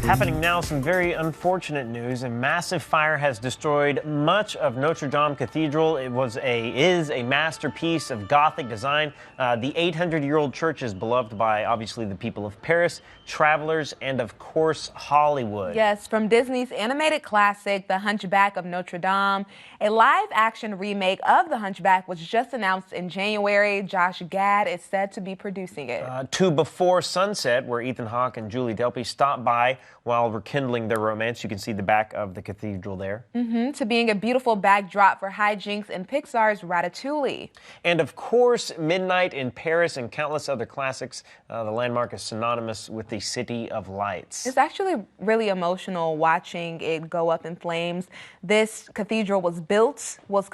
Happening now, some very unfortunate news. A massive fire has destroyed much of Notre Dame Cathedral. It is a masterpiece of Gothic design. The 800-year-old church is beloved by, obviously, the people of Paris, travelers, and, of course, Hollywood. Yes, from Disney's animated classic, The Hunchback of Notre Dame, a live-action remake of The Hunchback was just announced in January. Josh Gad is said to be producing it. To Before Sunset, where Ethan Hawke and Julie Delpy stopped by while rekindling their romance. You can see the back of the cathedral there. To being a beautiful backdrop for hijinks in Pixar's Ratatouille. And of course, Midnight in Paris and countless other classics. The landmark is synonymous with the City of Lights. It's actually really emotional watching it go up in flames. This cathedral was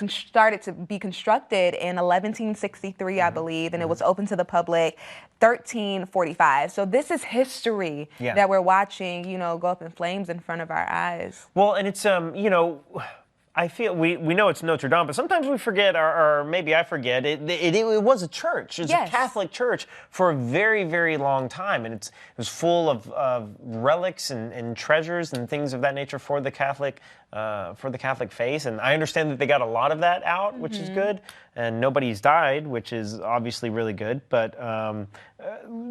started to be constructed in 1163, I believe, and it was open to the public 1345. So this is history that we're watching, go up in flames in front of our eyes. Well, and it's, I feel we know it's Notre Dame, but sometimes we forget, or maybe I forget, it was a church. It was a Catholic church for a very, very long time, and it was full of relics and treasures and things of that nature for the Catholic faith. And I understand that they got a lot of that out, which is good, and nobody's died, which is obviously really good. But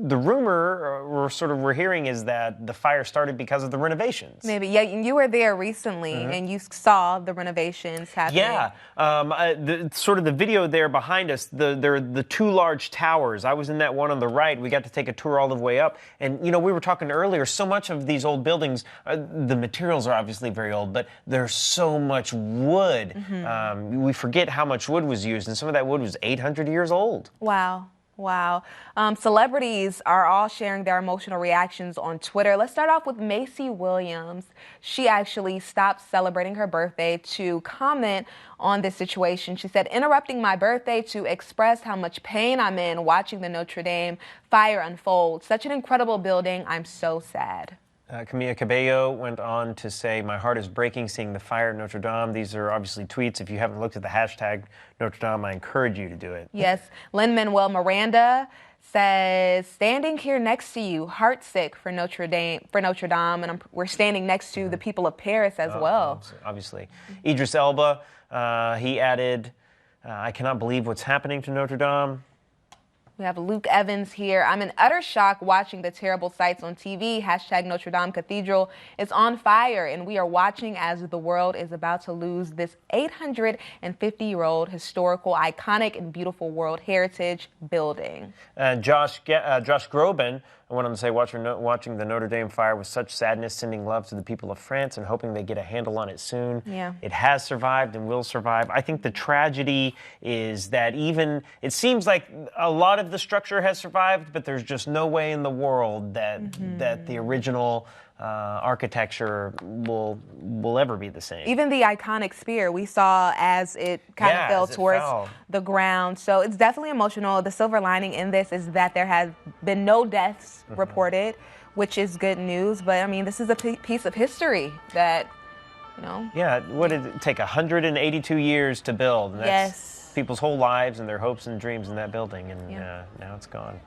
the rumor we're hearing is that the fire started because of the renovations. Maybe, yeah. You were there recently, and you saw the renovations happening. Yeah, the video there behind us. There are the two large towers. I was in that one on the right. We got to take a tour all the way up, and we were talking earlier. So much of these old buildings, the materials are obviously very old, but there's so much wood. We forget how much wood was used, and some of that wood was 800 years old. Wow. Wow. Celebrities are all sharing their emotional reactions on Twitter. Let's start off with Macy Williams. She actually stopped celebrating her birthday to comment on this situation. She said, "Interrupting my birthday to express how much pain I'm in watching the Notre Dame fire unfold. Such an incredible building. I'm so sad." Camila Cabello went on to say, "My heart is breaking seeing the fire at Notre Dame." These are obviously tweets. If you haven't looked at the hashtag Notre Dame, I encourage you to do it. Yes. Lin-Manuel Miranda says, "Standing here next to you, heartsick for Notre Dame, and we're standing next to the people of Paris as well." Obviously. Idris Elba, he added, "I cannot believe what's happening to Notre Dame." We have Luke Evans here. "I'm in utter shock watching the terrible sights on TV. Hashtag Notre Dame Cathedral is on fire, and we are watching as the world is about to lose this 850-year-old historical, iconic, and beautiful World Heritage building." Josh Groban went on to say, watching the Notre Dame fire with such sadness, sending love to the people of France and hoping they get a handle on it soon. Yeah. It has survived and will survive. I think the tragedy is that it seems like a lot of the structure has survived, but there's just no way in the world that the original architecture will ever be the same. Even the iconic spear we saw as it kind of fell towards the ground. So it's definitely emotional. The silver lining in this is that there has been no deaths reported, which is good news. But I mean, this is a piece of history that, Yeah, what did it take? 182 years to build. And that's people's whole lives and their hopes and dreams in that building, and now it's gone.